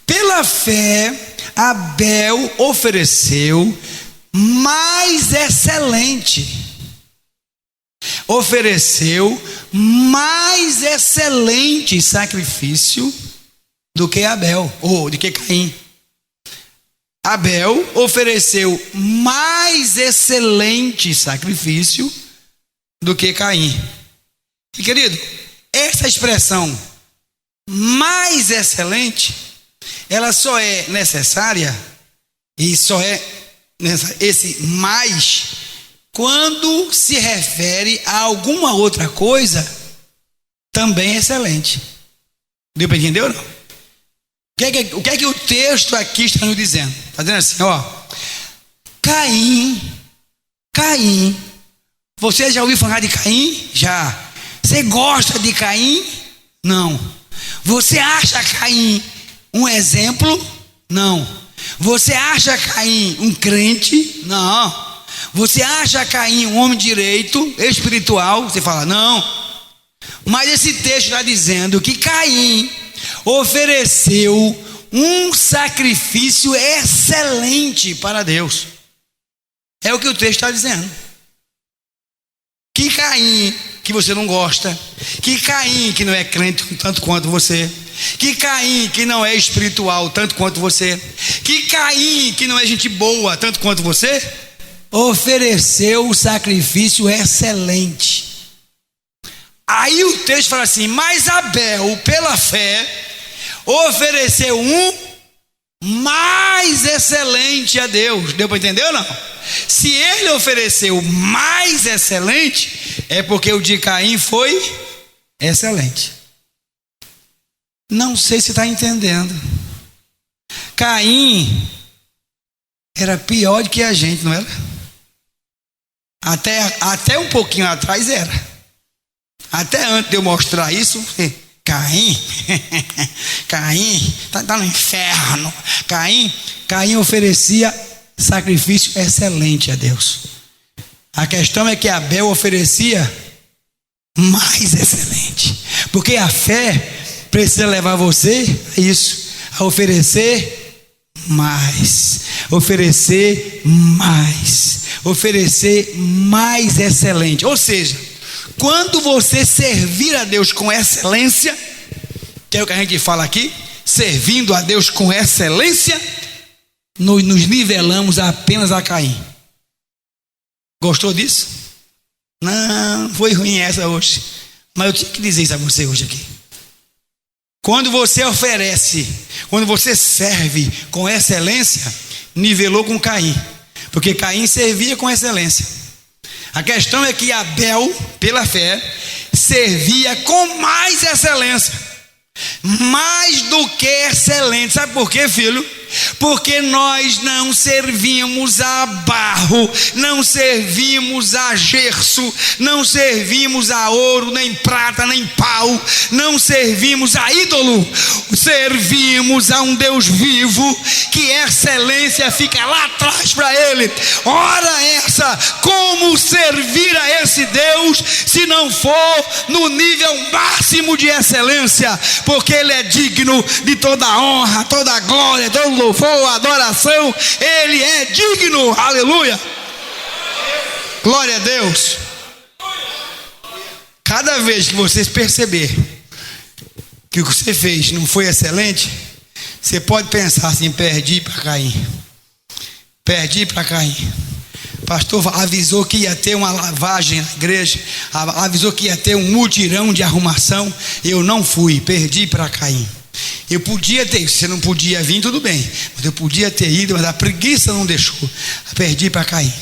Pela fé, Abel ofereceu mais excelente. Ofereceu mais excelente sacrifício do que Abel, ou do que Caim. Abel ofereceu mais excelente sacrifício do que Caim. E querido, essa expressão mais excelente, ela só é necessária e só é esse mais quando se refere a alguma outra coisa também excelente. Deu para entender ou não? O que é que o texto aqui está nos dizendo? Está dizendo assim, ó. Caim. Você já ouviu falar de Caim? Já. Você gosta de Caim? Não. Você acha Caim um exemplo? Não. Você acha Caim um crente? Não. Você acha Caim um homem direito, espiritual? Você fala, não. Mas esse texto está dizendo que Caim ofereceu um sacrifício excelente para Deus. É o que o texto está dizendo. Que Caim, que você não gosta, que Caim, que não é crente tanto quanto você, que Caim, que não é espiritual tanto quanto você, que Caim, que não é gente boa tanto quanto você, ofereceu o sacrifício excelente. Aí o texto fala assim, mas Abel, pela fé, ofereceu um mais excelente a Deus. Deu para entender ou não? Se ele ofereceu mais excelente, é porque o de Caim foi excelente. Não sei se está entendendo. Caim era pior do que a gente, não era? Até um pouquinho atrás era. Até antes de eu mostrar isso, Caim está no inferno. Caim oferecia sacrifício excelente a Deus. A questão é que Abel oferecia mais excelente, porque a fé precisa levar você a isso, a oferecer mais excelente. Ou seja, quando você servir a Deus com excelência, que é o que a gente fala aqui, servindo a Deus com excelência, nos nivelamos apenas a Caim. Gostou disso? Não, foi ruim essa hoje, mas eu tinha que dizer isso a você hoje aqui. Quando você oferece, quando você serve com excelência, nivelou com Caim, porque Caim servia com excelência. A questão é que Abel, pela fé, servia com mais excelência, mais do que excelente. Sabe por quê, filho? Porque nós não servimos a barro, não servimos a gesso, não servimos a ouro, nem prata, nem pau, não servimos a ídolo, servimos a um Deus vivo, que excelência fica lá atrás para ele. Ora essa, como servir a esse Deus se não for no nível máximo de excelência? Porque ele é digno de toda honra, toda glória, todo louvor, adoração. Ele é digno, aleluia, glória a Deus. Cada vez que vocês perceber que o que você fez não foi excelente, você pode pensar assim, perdi para Caim. Pastor avisou que ia ter uma lavagem na igreja, avisou que ia ter um mutirão de arrumação, eu não fui, perdi para Caim. Eu podia ter, se você não podia vir, tudo bem, mas eu podia ter ido, mas a preguiça não deixou. Perdi para Caim,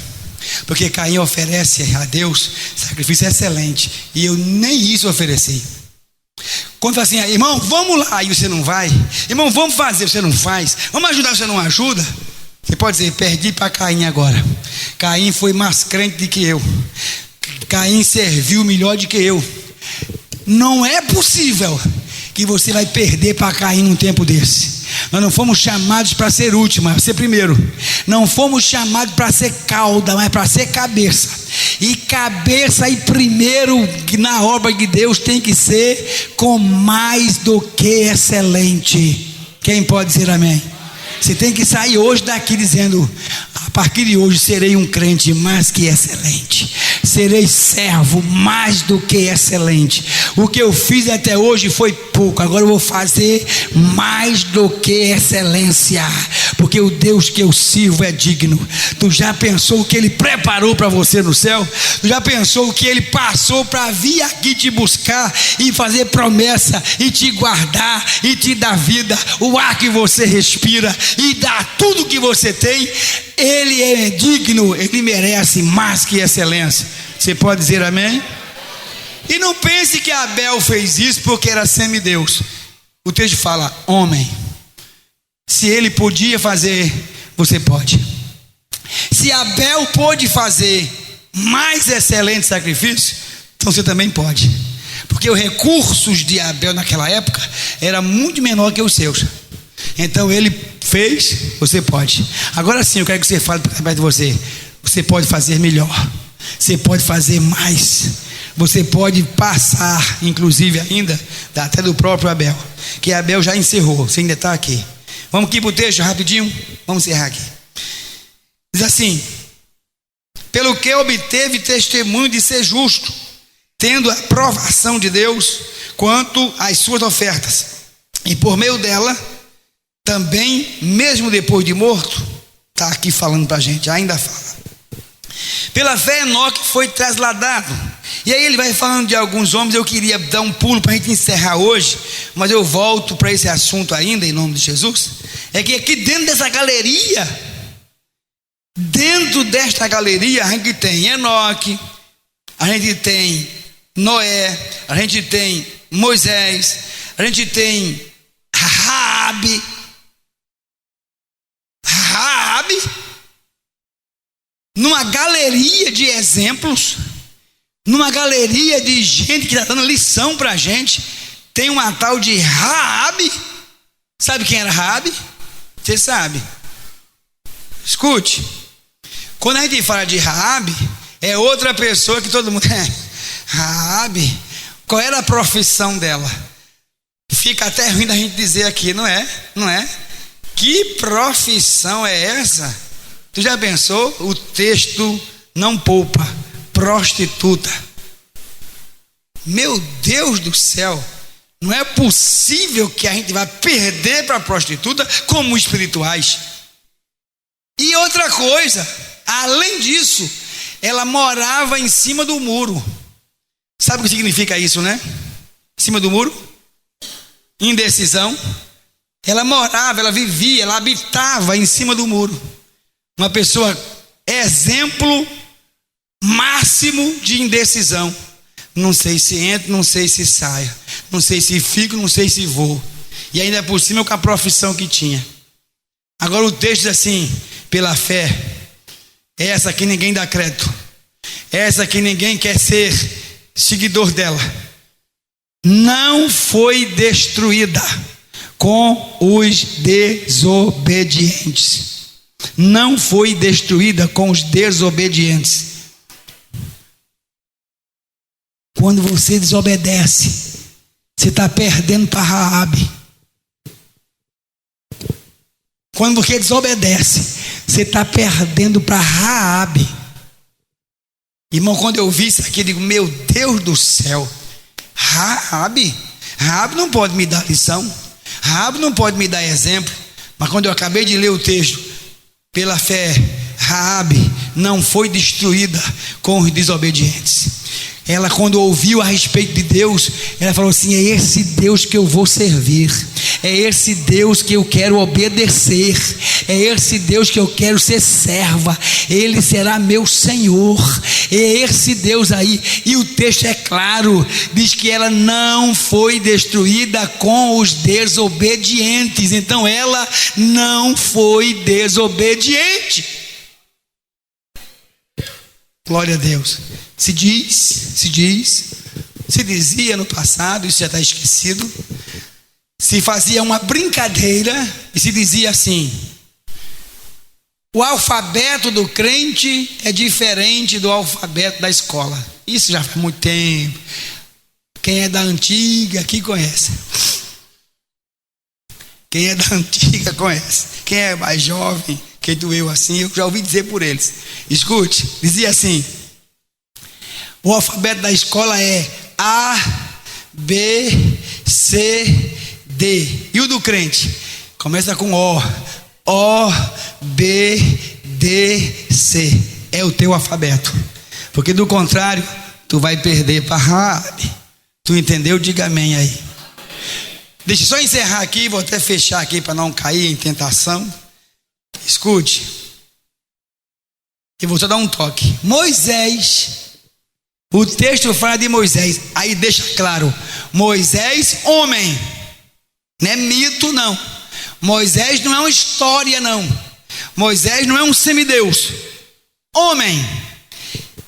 porque Caim oferece a Deus sacrifício excelente, e eu nem isso ofereci. Quando fala assim, irmão, vamos lá, aí você não vai. Irmão, vamos fazer, você não faz. Vamos ajudar, você não ajuda. Você pode dizer, perdi para Caim agora. Caim foi mais crente do que eu. Caim serviu melhor do que eu. Não é possível que você vai perder para Caim num tempo desse. Nós não fomos chamados para ser último, mas para ser primeiro. Não fomos chamados para ser cauda, mas para ser cabeça. E cabeça e primeiro na obra de Deus tem que ser com mais do que excelente. Quem pode dizer amém? Você tem que sair hoje daqui dizendo, a partir de hoje serei um crente mais que excelente, serei servo mais do que excelente. O que eu fiz até hoje foi pouco, agora eu vou fazer mais do que excelência, porque o Deus que eu sirvo é digno. Tu já pensou o que Ele preparou para você no céu? Tu já pensou o que Ele passou para vir aqui te buscar e fazer promessa e te guardar e te dar vida, o ar que você respira e dar tudo que você tem? Ele é digno, Ele merece mais que excelência. Você pode dizer amém? E não pense que Abel fez isso porque era semideus. O texto fala, homem. Se ele podia fazer, você pode. Se Abel pôde fazer mais excelente sacrifício, então você também pode. Porque os recursos de Abel naquela época era muito menor que os seus. Então ele fez, você pode. Agora sim, eu quero que você fale perto de você. Você pode fazer melhor. Você pode fazer mais. Você pode passar, inclusive ainda, até do próprio Abel. Que Abel já encerrou, você ainda está aqui. Vamos aqui para o texto rapidinho. Vamos encerrar aqui. Diz assim: pelo que obteve testemunho de ser justo, tendo a aprovação de Deus quanto às suas ofertas, e por meio dela também, mesmo depois de morto, está aqui falando para a gente, ainda fala. Pela fé Enoque foi trasladado. E aí ele vai falando de alguns homens. Eu queria dar um pulo para a gente encerrar hoje, mas eu volto para esse assunto ainda, em nome de Jesus. É que aqui dentro desta galeria, a gente tem Enoque, a gente tem Noé, a gente tem Moisés, a gente tem Raabe, numa galeria de exemplos, numa galeria de gente que está dando lição para a gente, tem uma tal de Raabe. Sabe quem era Raabe? Você sabe. Escute, quando a gente fala de Raabe, é outra pessoa que todo mundo Raabe, qual era a profissão dela? Fica até ruim da gente dizer aqui, não é? Não é? Que profissão é essa? Tu já pensou? O texto não poupa. Prostituta. Meu Deus do céu, não é possível que a gente vá perder para prostituta como espirituais. E outra coisa, além disso, ela morava em cima do muro. Sabe o que significa isso, né? Em cima do muro? Indecisão. Ela morava, ela vivia, ela habitava em cima do muro. Uma pessoa exemplo máximo de indecisão. Não sei se entro, não sei se saio, não sei se fico, não sei se vou. E ainda por cima com a profissão que tinha. Agora o texto diz assim: pela fé, essa que ninguém dá crédito, essa que ninguém quer ser seguidor dela, não foi destruída com os desobedientes. Não foi destruída com os desobedientes. Quando você desobedece, você está perdendo para Raabe. Quando você desobedece, você está perdendo para Raabe. Irmão, quando eu vi isso aqui, eu digo, meu Deus do céu, Raabe não pode me dar lição, Raabe não pode me dar exemplo. Mas quando eu acabei de ler o texto, pela fé, Raabe não foi destruída com os desobedientes. Ela, quando ouviu a respeito de Deus, ela falou assim: é esse Deus que eu vou servir, é esse Deus que eu quero obedecer, é esse Deus que eu quero ser serva, Ele será meu Senhor, é esse Deus aí. E o texto é claro, diz que ela não foi destruída com os desobedientes, então ela não foi desobediente. Glória a Deus. Se dizia no passado, isso já está esquecido, se fazia uma brincadeira e se dizia assim: o alfabeto do crente é diferente do alfabeto da escola. Isso já faz muito tempo. Quem é da antiga aqui conhece. Quem é da antiga conhece. Quem é mais jovem, que doeu assim, eu já ouvi dizer por eles. Escute, dizia assim: o alfabeto da escola é A, B, C, D. E o do crente? Começa com O. O, B, D, C. É o teu alfabeto. Porque do contrário, tu vai perder para Rabi. Tu entendeu? Diga amém aí. Deixa eu só encerrar aqui, vou até fechar aqui para não cair em tentação. Escute. Eu vou só dar um toque. Moisés, o texto fala de Moisés, aí deixa claro: Moisés, homem, não é mito não. Moisés não é uma história não. Moisés não é um semideus. Homem.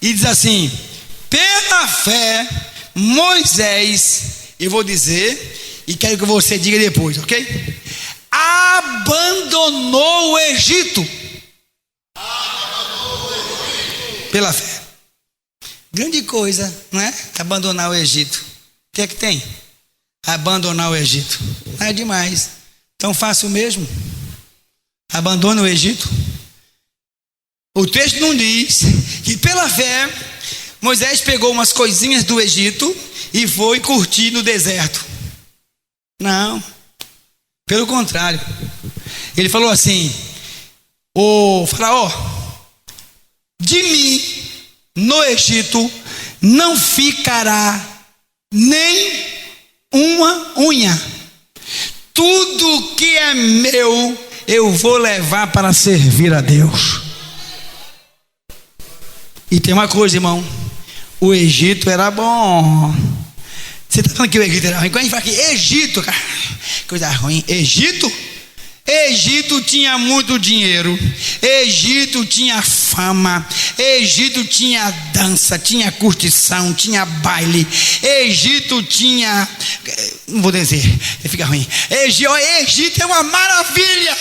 E diz assim: pela fé, Moisés, eu vou dizer e quero que você diga depois, ok? Abandonou o Egito. Pela fé. Grande coisa, não é? Abandonar o Egito. O que é que tem? Abandonar o Egito. Não é demais. Tão fácil mesmo. Abandona o Egito. O texto não diz que pela fé Moisés pegou umas coisinhas do Egito e foi curtir no deserto. Não. Pelo contrário. Ele falou assim: ô Faraó, de mim no Egito não ficará nem uma unha. Tudo que é meu eu vou levar para servir a Deus. E tem uma coisa, irmão: o Egito era bom. Você está falando que o Egito era ruim? Quando a gente fala que Egito, cara, coisa ruim. Egito tinha muito dinheiro, Egito tinha fama, Egito tinha dança, tinha curtição, tinha baile, Egito tinha, não vou dizer, fica ruim. Egito é uma maravilha.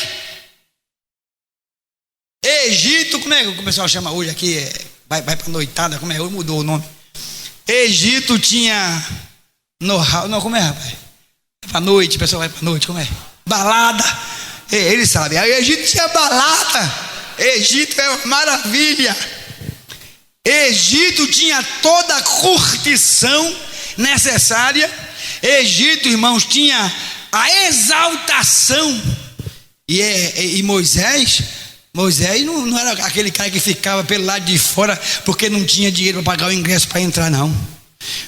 Egito, como é que o pessoal chama hoje aqui? Vai para noitada, como é? Hoje mudou o nome. Egito tinha know-how, não, como é, rapaz? Vai para noite, o pessoal vai para noite, como é? Balada. Eles sabem. Aí Egito tinha balada. Egito é uma maravilha. Egito tinha toda a curtição necessária. Egito, irmãos, tinha a exaltação. E Moisés não era aquele cara que ficava pelo lado de fora porque não tinha dinheiro para pagar o ingresso para entrar, não.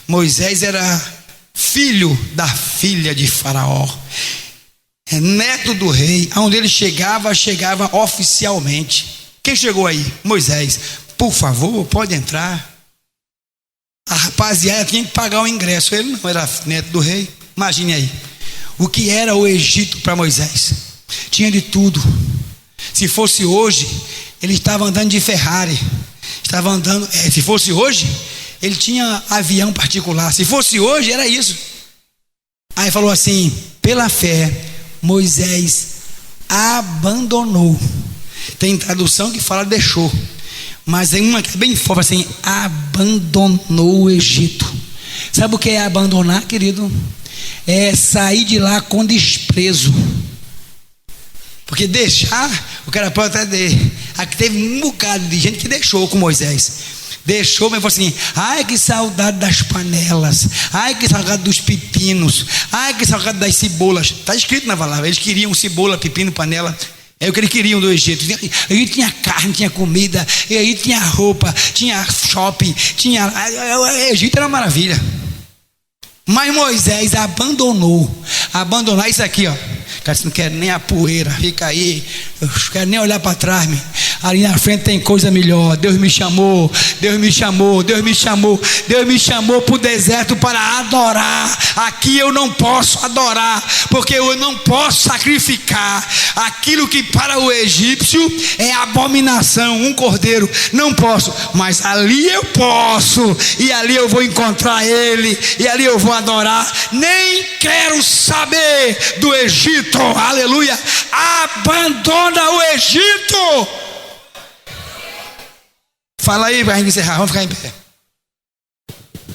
Moisés era filho da filha de Faraó, neto do rei. Aonde ele chegava oficialmente. Quem chegou aí? Moisés. Por favor, pode entrar. A rapaziada tinha que pagar o ingresso. Ele não era neto do rei. Imagine aí o que era o Egito para Moisés. Tinha de tudo. Se fosse hoje, ele estava andando de Ferrari. Estava andando. Se fosse hoje, ele tinha avião particular. Se fosse hoje, era isso. Aí falou assim: pela fé, Moisés abandonou. Tem tradução que fala deixou, mas tem uma que é bem forte assim: abandonou o Egito. Sabe o que é abandonar, querido? É sair de lá com desprezo. Porque deixar, o cara pode até aqui teve um bocado de gente que deixou com Moisés. Deixou, mas falou assim: ai que saudade das panelas, ai que saudade dos pepinos, ai que saudade das cebolas. Está escrito na palavra, eles queriam cebola, pepino, panela. É o que eles queriam do Egito. A gente tinha carne, tinha comida, e aí tinha roupa, tinha shopping, tinha. O Egito era uma maravilha. Mas Moisés abandonou isso aqui, ó. Cara, você não quer nem a poeira, fica aí, eu não quero nem olhar para trás, ali na frente tem coisa melhor. Deus me chamou para o deserto para adorar. Aqui eu não posso adorar, porque eu não posso sacrificar aquilo que para o egípcio é abominação, um cordeiro, não posso, mas ali eu posso, e ali eu vou encontrar ele, e ali eu vou adorar. Nem quero saber do Egito, aleluia. Abandona o Egito. Fala aí para a gente encerrar, vamos ficar em pé.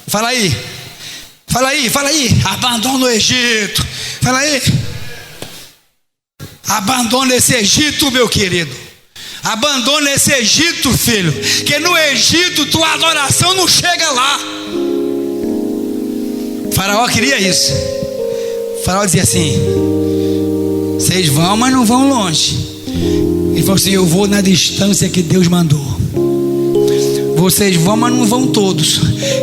Fala aí. Abandona o Egito. Fala aí. Abandona esse Egito, meu querido. Abandona esse Egito, filho. Que no Egito tua adoração não chega lá. Faraó queria isso. Faraó dizia assim: vocês vão, mas não vão longe. Ele falou assim: eu vou na distância que Deus mandou. Vocês vão, mas não vão todos.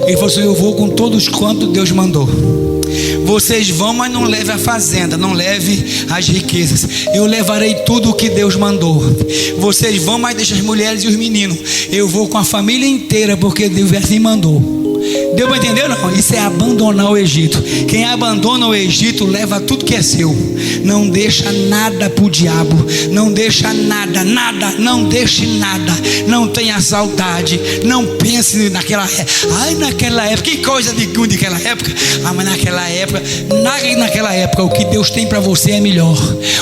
Ele falou assim: eu vou com todos quanto Deus mandou. Vocês vão, mas não leve a fazenda, não leve as riquezas. Eu levarei tudo o que Deus mandou. Vocês vão, mas deixa as mulheres e os meninos. Eu vou com a família inteira, porque Deus assim mandou. Deu para entender? Não? Isso é abandonar o Egito. Quem abandona o Egito leva tudo que é seu. Não deixa nada para o diabo. Não deixa nada. Não deixe nada. Não tenha saudade. Não pense naquela época. Ai, naquela época, que coisa de ruim daquela época. Ah, mas naquela época o que Deus tem para você é melhor.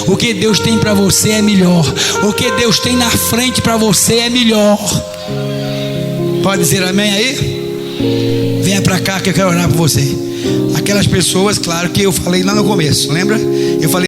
O que Deus tem para você é melhor. O que Deus tem na frente para você é melhor. Pode dizer amém aí? Venha para cá que eu quero orar por você. Aquelas pessoas, claro que eu falei lá no começo, lembra? Eu falei